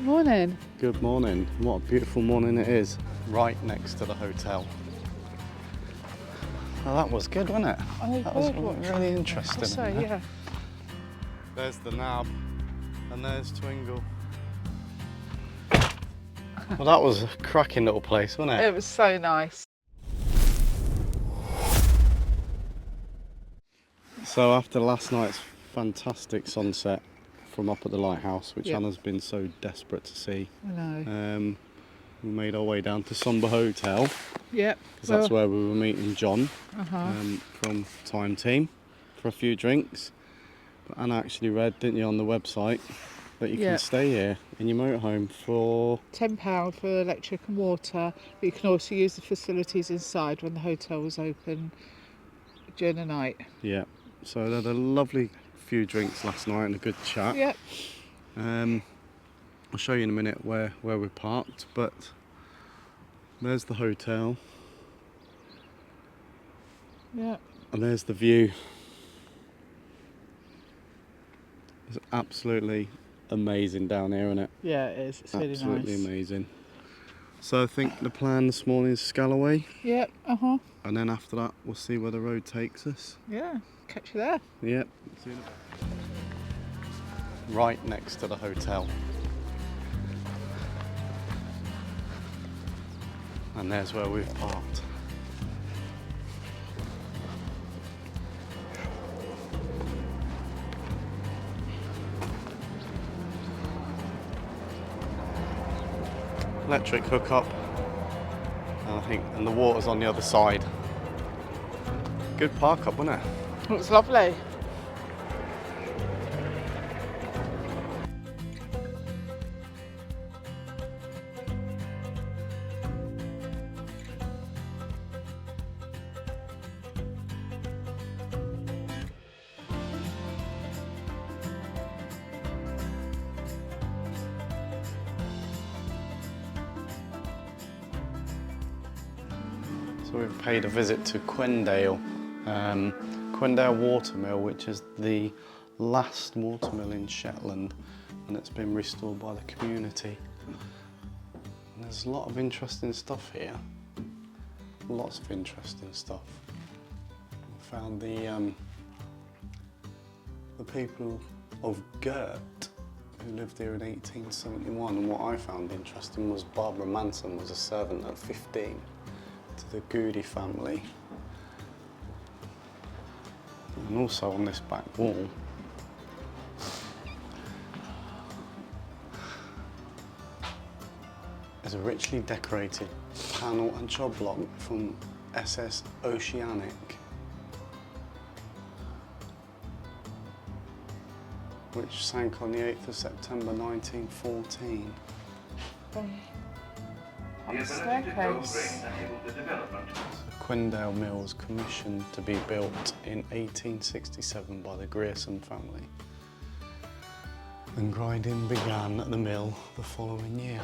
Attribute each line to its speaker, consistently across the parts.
Speaker 1: Morning.
Speaker 2: Good morning. What a beautiful morning it is. Right next to the hotel. Oh, that was good, wasn't it? That was really interesting.
Speaker 1: So, yeah.
Speaker 2: There's the Nab and there's Twingle. Well, that was a cracking little place, wasn't it?
Speaker 1: It was so nice.
Speaker 2: So after last night's fantastic sunset from up at the lighthouse, which Anna's been so desperate to see,
Speaker 1: I know.
Speaker 2: we made our way down to Sumburgh Hotel.
Speaker 1: Yep.
Speaker 2: Because that's where we were meeting John from Time Team for a few drinks. But Anna actually read, didn't you, on the website that you can stay here in your motorhome for
Speaker 1: £10 for electric and water. But you can also use the facilities inside when the hotel was open during the night.
Speaker 2: Yeah. So they had a lovely few drinks last night and a good chat.
Speaker 1: Yep.
Speaker 2: I'll show you in a minute where we're parked, but there's the hotel.
Speaker 1: Yeah.
Speaker 2: And there's the view. It's absolutely amazing down here, isn't it?
Speaker 1: Yeah, it is. It's really nice.
Speaker 2: Absolutely amazing. So I think the plan this morning is Scalloway.
Speaker 1: Yep.
Speaker 2: And then after that, we'll see where the road takes us.
Speaker 1: Yeah. Catch you there.
Speaker 2: Yep. See you in a- Right next to the hotel. And there's where we've parked. Electric hookup, and the water's on the other side. Good park up, wasn't it?
Speaker 1: It was lovely.
Speaker 2: So we've paid a visit to Quendale, Quendale Watermill, which is the last watermill in Shetland, and it's been restored by the community. And there's a lot of interesting stuff here. Lots of interesting stuff. We found the people of Gert who lived here in 1871, and what I found interesting was Barbara Manson was a servant at 15 to the Goody family. And also on this back wall is a richly decorated panel and job log from SS Oceanic, which sank on the 8th of September 1914.
Speaker 1: On the staircase.
Speaker 2: Quendale Mill was commissioned to be built in 1867 by the Garrisoned family, and grinding began at the mill the following year.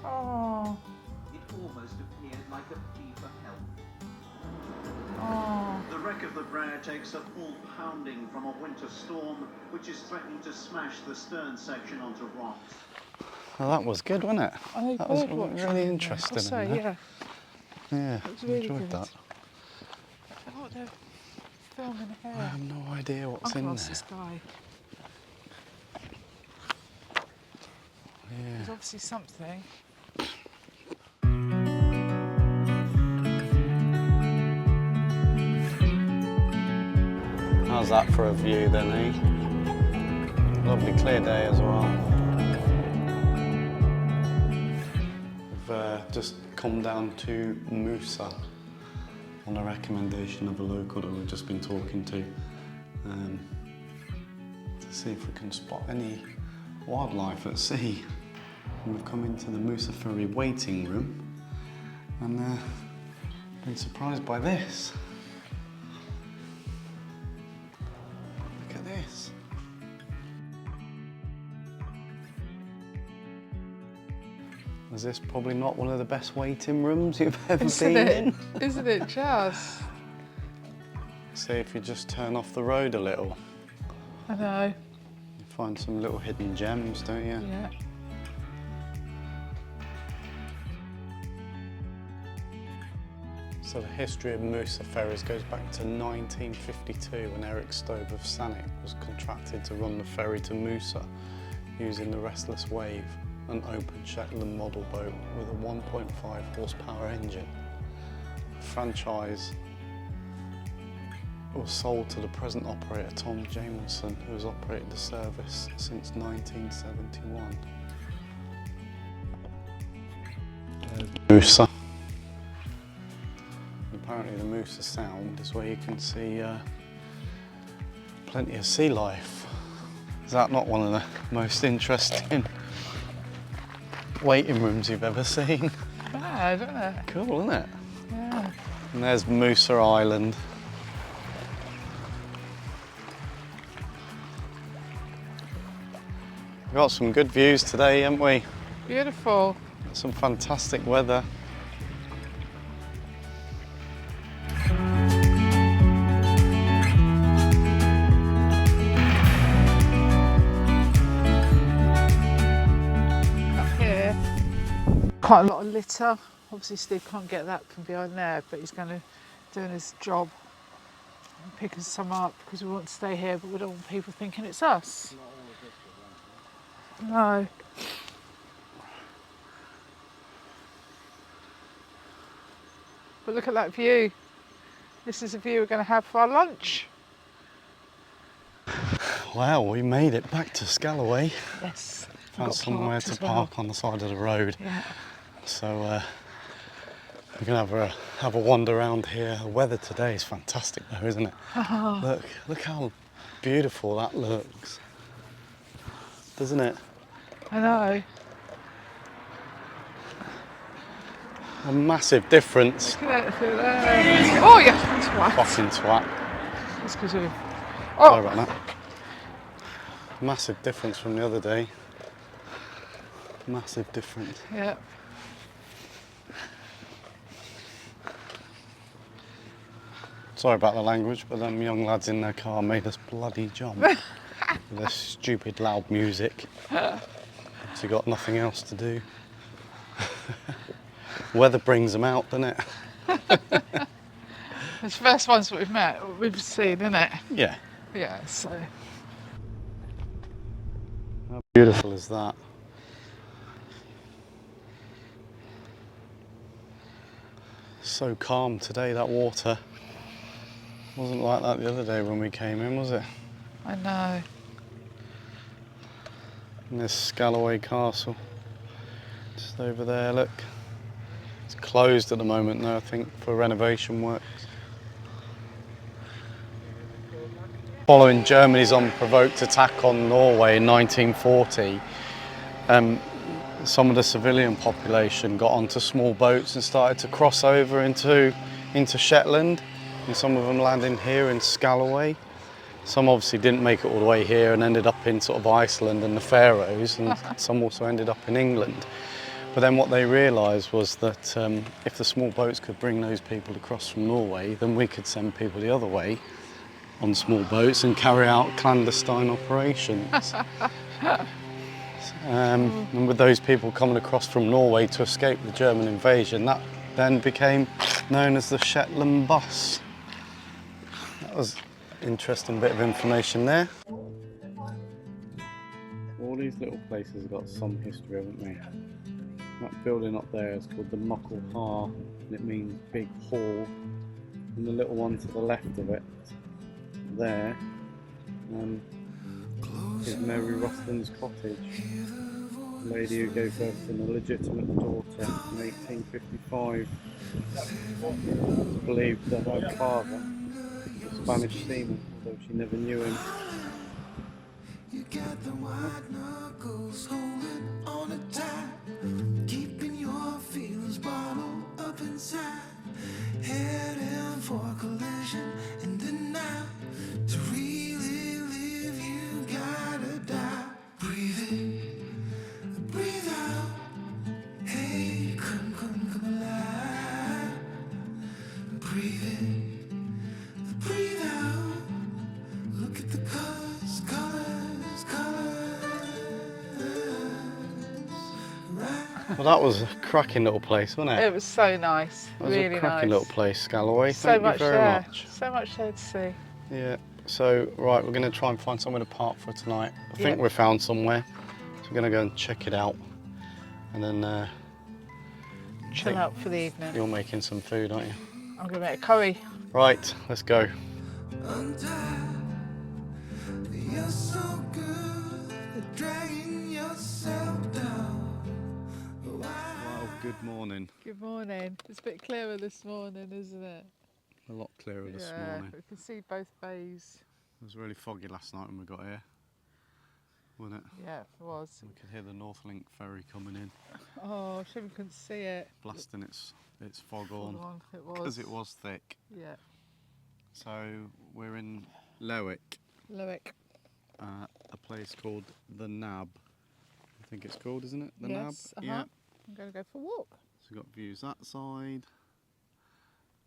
Speaker 1: Oh.
Speaker 3: It almost appeared like a plea for help.
Speaker 1: Oh.
Speaker 3: The wreck of the Bressay takes a full pounding from a winter storm, which is threatening to smash the stern section onto rocks.
Speaker 2: Well, that was good, wasn't it? That was really interesting.
Speaker 1: I'll say, yeah.
Speaker 2: Yeah,
Speaker 1: It was really
Speaker 2: enjoyed
Speaker 1: good.
Speaker 2: that.
Speaker 1: Oh, they're filming here.
Speaker 2: I have no idea what's in there.
Speaker 1: This guy.
Speaker 2: Yeah.
Speaker 1: There's obviously something.
Speaker 2: How's that for a view then, eh? Lovely clear day as well. We've just come down to Mousa on a recommendation of a local that we've just been talking to see if we can spot any wildlife at sea. And we've come into the Mousa ferry waiting room and been surprised by this. Look at this. Is this probably not one of the best waiting rooms you've ever been in?
Speaker 1: Isn't it just?
Speaker 2: See if you just turn off the road a little.
Speaker 1: I know.
Speaker 2: You find some little hidden gems, don't you?
Speaker 1: Yeah.
Speaker 2: So the history of Mousa ferries goes back to 1952 when Eric Stobe of Sannock was contracted to run the ferry to Mousa using the Restless Wave, an open Shetland model boat with a 1.5 horsepower engine. The franchise was sold to the present operator Tom Jamieson, who has operated the service since 1971. There's Mousa. Apparently the Mousa Sound is where you can see plenty of sea life. Is that not one of the most interesting waiting rooms you've ever seen?
Speaker 1: Mad, isn't it?
Speaker 2: Cool, isn't it?
Speaker 1: Yeah.
Speaker 2: And there's Mousa Island. We've got some good views today, haven't we?
Speaker 1: Beautiful.
Speaker 2: Some fantastic weather.
Speaker 1: Up here, quite a lot of litter. Obviously Steve can't get that from behind there, but he's going to doing his job and picking some up because we want to stay here, but we don't want people thinking it's us. No. But look at that view. This is a view we're going to have for our lunch.
Speaker 2: Wow, we made it back to Scalloway.
Speaker 1: Yes.
Speaker 2: Found somewhere to park on the side of the road.
Speaker 1: Yeah.
Speaker 2: So we're going to have a wander around here. The weather today is fantastic though, isn't it? Look how beautiful that looks. Doesn't it?
Speaker 1: I know.
Speaker 2: A massive difference.
Speaker 1: Look at that. Oh, yeah, twat.
Speaker 2: Fucking twat.
Speaker 1: It's because of...
Speaker 2: Sorry
Speaker 1: Oh,
Speaker 2: about that. Massive difference from the other day. Massive difference.
Speaker 1: yeah.
Speaker 2: Sorry about the language, but them young lads in their car made us bloody jump. With their stupid loud music. So got nothing else to do. Weather brings them out, doesn't it?
Speaker 1: It's the first ones that we've seen, isn't it?
Speaker 2: Yeah.
Speaker 1: Yeah, so...
Speaker 2: How beautiful is that? So calm today, that water. Wasn't like that the other day when we came in, was it?
Speaker 1: I know.
Speaker 2: And there's Scalloway Castle. Just over there, look. It's closed at the moment though, I think, for renovation works. Following Germany's unprovoked attack on Norway in 1940, some of the civilian population got onto small boats and started to cross over into Shetland, and some of them landing here in Scalloway. Some obviously didn't make it all the way here and ended up in sort of Iceland and the Faroes, and some also ended up in England. But then what they realised was that if the small boats could bring those people across from Norway, then we could send people the other way on small boats and carry out clandestine operations. And with those people coming across from Norway to escape the German invasion, that then became known as the Shetland bus. That was an interesting bit of information there. All these little places have got some history, haven't they? That building up there is called the Muckle Har, and it means big hall. And the little one to the left of it, there, is Mary Rustin's cottage. The lady who gave birth to an illegitimate daughter. in 1855. It's believed that her father was a Spanish seaman, although she never knew him.
Speaker 4: You got the white knuckles holding on a tight, keeping your feelings bottled up inside, heading for collision in the night. To really live, you gotta die. Breathe in, breathe out. Hey, come alive. Breathe in, breathe out. Look at the colors, colors, colors. Right.
Speaker 2: Well, that was a cracking little place, wasn't it?
Speaker 1: It was so nice,
Speaker 2: That was
Speaker 1: really
Speaker 2: a cracking
Speaker 1: nice.
Speaker 2: little place, Scalloway.
Speaker 1: So
Speaker 2: Thank you
Speaker 1: much
Speaker 2: very
Speaker 1: there,
Speaker 2: much.
Speaker 1: so much there to see.
Speaker 2: Yeah. So, right, we're going to try and find somewhere to park for tonight. I think we've found somewhere. So we're going to go and check it out. And then
Speaker 1: Chill out for the evening.
Speaker 2: you're making some food, aren't you?
Speaker 1: I'm going to make a curry.
Speaker 2: Right, let's go.
Speaker 4: Untied. You're so good at dragging yourself down.
Speaker 2: Well, good morning.
Speaker 1: Good morning. It's a bit clearer this morning, isn't it?
Speaker 2: A lot clearer this
Speaker 1: Yeah,
Speaker 2: morning.
Speaker 1: we can see both bays.
Speaker 2: It was really foggy last night when we got here, wasn't it?
Speaker 1: Yeah, it was.
Speaker 2: We could hear the Northlink ferry coming in,
Speaker 1: Oh, shame we couldn't see it.
Speaker 2: blasting its fog on,
Speaker 1: It was.
Speaker 2: because it was thick.
Speaker 1: Yeah.
Speaker 2: So we're in Lerwick,
Speaker 1: Lerwick.
Speaker 2: a place called the Nab. I think it's called, isn't it? The
Speaker 1: Yes,
Speaker 2: Nab. Yeah.
Speaker 1: I'm going to go for a walk.
Speaker 2: So we've got views that side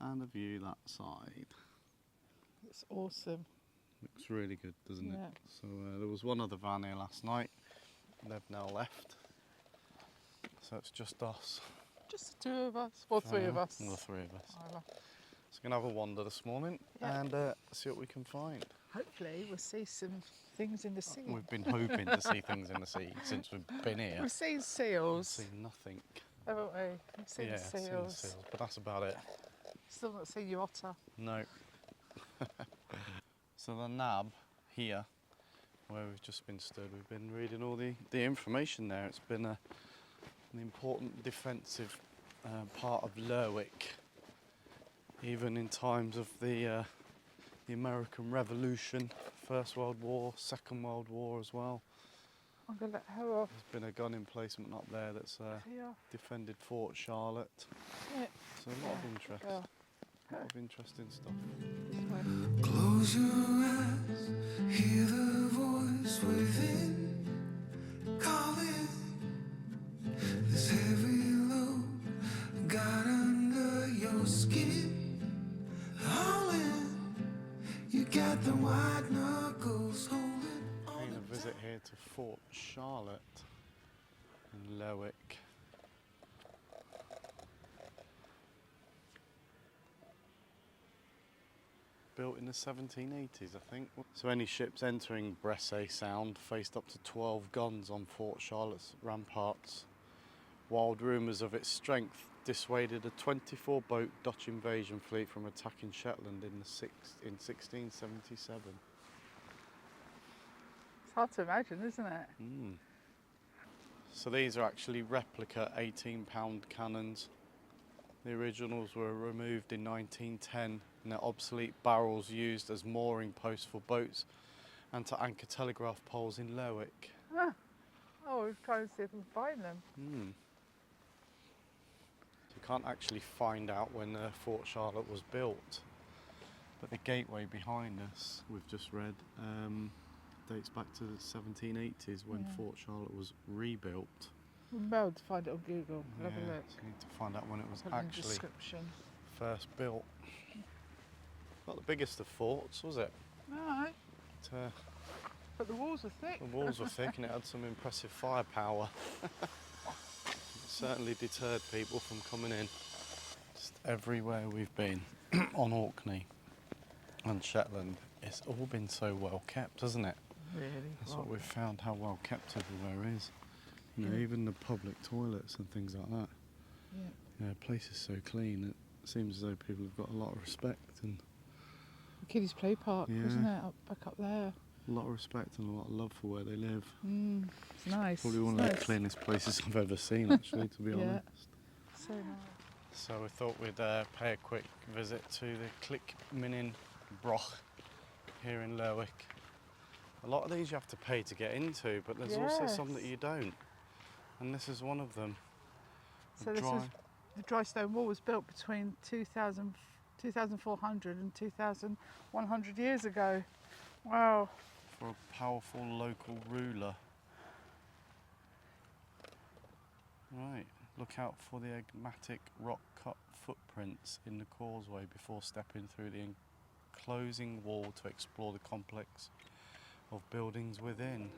Speaker 2: and a view that side.
Speaker 1: It's awesome.
Speaker 2: Looks really good, doesn't
Speaker 1: Yeah.
Speaker 2: it? So there was one other van here last night. They've now left. So it's just us.
Speaker 1: Just the two of us. Well, three of us.
Speaker 2: Well, the three of us.
Speaker 1: Either.
Speaker 2: So we're going to have a wander this morning
Speaker 1: Yeah.
Speaker 2: and see what we can find.
Speaker 1: Hopefully we'll see some things in the sea.
Speaker 2: We've been hoping to see things in the sea since we've been here.
Speaker 1: We've seen
Speaker 2: We've
Speaker 1: seals,
Speaker 2: seen nothing.
Speaker 1: haven't we? We've seen
Speaker 2: Yeah,
Speaker 1: seals.
Speaker 2: seen the seals, but that's about it.
Speaker 1: Still not seen your otter.
Speaker 2: No. So the Nab here, where we've just been stood, we've been reading all the information there. It's been an important defensive part of Lerwick, even in times of the American Revolution, First World War, Second World War as well.
Speaker 1: I'm going to let her off.
Speaker 2: There's been a gun emplacement up there that's
Speaker 1: Yeah.
Speaker 2: defended Fort Charlotte.
Speaker 1: Yeah.
Speaker 2: So a lot of interest.
Speaker 1: Yeah.
Speaker 2: A lot of interesting stuff.
Speaker 1: This way.
Speaker 4: Close your eyes, hear the voice within calling. This heavy load got under your skin. All in, you got the white knuckles holding on.
Speaker 2: Paying a visit here to Fort Charlotte in Lerwick. Built in the 1780s, I think. So any ships entering Bressay Sound faced up to 12 guns on Fort Charlotte's ramparts. Wild rumours of its strength dissuaded a 24-boat Dutch invasion fleet from attacking Shetland in 1677.
Speaker 1: It's hard to imagine, isn't it?
Speaker 2: So these are actually replica 18-pound cannons. The originals were removed in 1910 and they're obsolete barrels used as mooring posts for boats and to anchor telegraph poles in Lerwick.
Speaker 1: Oh, we're trying to see if we can find them.
Speaker 2: You can't actually find out when Fort Charlotte was built, but the gateway behind us, we've just read, dates back to the 1780s when Fort Charlotte was rebuilt.
Speaker 1: We'll be able to find it on Google. We'll have a look.
Speaker 2: So you need to find out when it was
Speaker 1: Put it in the
Speaker 2: actually
Speaker 1: description.
Speaker 2: first built. Not the biggest of forts, was it?
Speaker 1: No,
Speaker 2: But,
Speaker 1: but the walls are thick.
Speaker 2: the walls were thick and it had some impressive firepower. It certainly deterred people from coming in. Just everywhere we've been on Orkney and Shetland, it's all been so well kept, hasn't it?
Speaker 1: Really?
Speaker 2: That's what we've found, how well kept everywhere is. You know, even the public toilets and things like that.
Speaker 1: Yeah.
Speaker 2: Yeah, the place is so clean. It seems as though people have got a lot of respect and
Speaker 1: The kiddies' play park,
Speaker 2: Yeah.
Speaker 1: isn't it? Back up there.
Speaker 2: a lot of respect and a lot of love for where they live.
Speaker 1: It's nice.
Speaker 2: Probably one
Speaker 1: It's
Speaker 2: of the
Speaker 1: nice.
Speaker 2: cleanest places I've ever seen, actually, to be
Speaker 1: Yeah.
Speaker 2: honest.
Speaker 1: So nice.
Speaker 2: So we thought we'd pay a quick visit to the Clickimin Broch here in Lerwick. A lot of these you have to pay to get into, but there's also some that you don't. And this is one of them.
Speaker 1: So this was, the dry stone wall was built between 2,400 and 2,100 years ago. Wow.
Speaker 2: For a powerful local ruler. Right, look out for the enigmatic rock-cut footprints in the causeway before stepping through the enclosing wall to explore the complex of buildings within.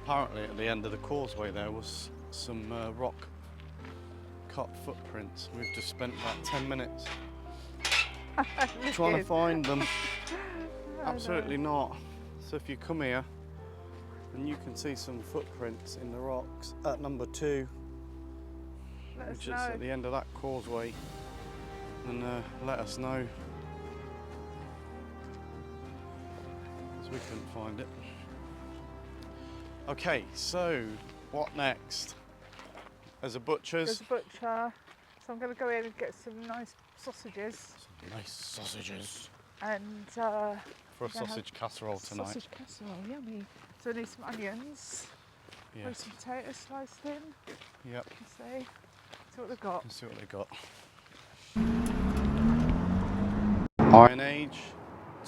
Speaker 2: Apparently at the end of the causeway there was some rock cut footprints. We've just spent about 10 minutes trying to find them. Absolutely not. So if you come here and you can see some footprints in the rocks at number 2, which is at the end of that causeway, then let us know. So we couldn't find it. Okay, so what next? There's a butcher's.
Speaker 1: There's a butcher. So I'm going to go in and get some nice sausages.
Speaker 2: Some nice sausages.
Speaker 1: And
Speaker 2: for a sausage casserole tonight.
Speaker 1: Sausage casserole, yummy. So I need some onions.
Speaker 2: Yeah.
Speaker 1: Put some potatoes sliced in.
Speaker 2: Yep.
Speaker 1: Let's see what they've got.
Speaker 2: Let's see what they got. Iron Age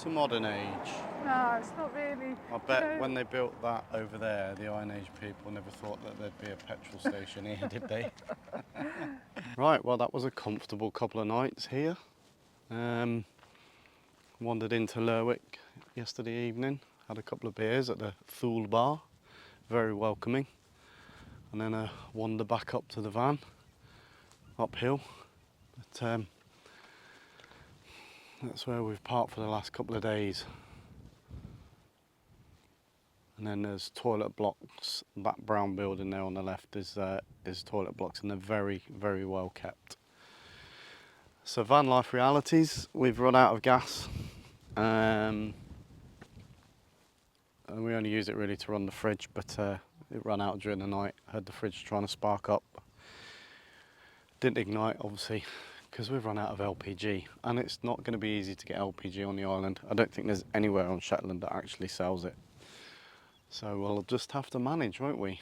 Speaker 2: to modern age.
Speaker 1: No, it's not really.
Speaker 2: I bet when they built that over there, the Iron Age people never thought that there'd be a petrol station here, did they? Right, well that was a comfortable couple of nights here. Wandered into Lerwick yesterday evening, had a couple of beers at the Thule bar, very welcoming. And then a wander back up to the van, uphill. But that's where we've parked for the last couple of days. And then there's toilet blocks. That brown building there on the left is toilet blocks, and they're very, very well kept. So Vanlife realities, we've run out of gas. And we only use it really to run the fridge, but it ran out during the night. I had the fridge trying to spark up. Didn't ignite, obviously, because we've run out of LPG, and it's not going to be easy to get LPG on the island. I don't think there's anywhere on Shetland that actually sells it. So we'll just have to manage, won't we?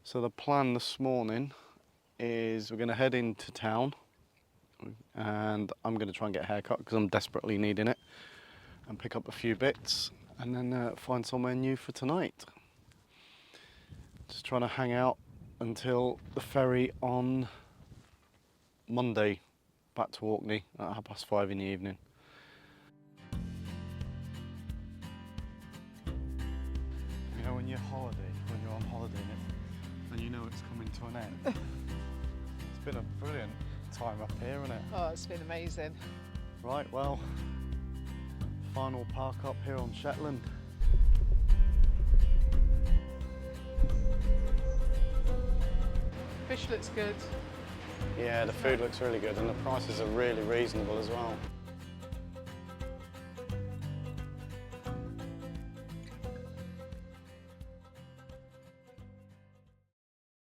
Speaker 2: So the plan this morning is we're going to head into town, and I'm going to try and get a haircut because I'm desperately needing it, and pick up a few bits, and then find somewhere new for tonight. Just trying to hang out until the ferry on Monday back to Orkney at 5:30 in the evening. You know when you're on holiday and you know it's coming to an end. It's been a brilliant time up here, hasn't it?
Speaker 1: Oh, it's been amazing.
Speaker 2: Right, well, final park up here on Shetland.
Speaker 1: Fish looks good.
Speaker 2: Yeah, the food looks really good and the prices are really reasonable as well.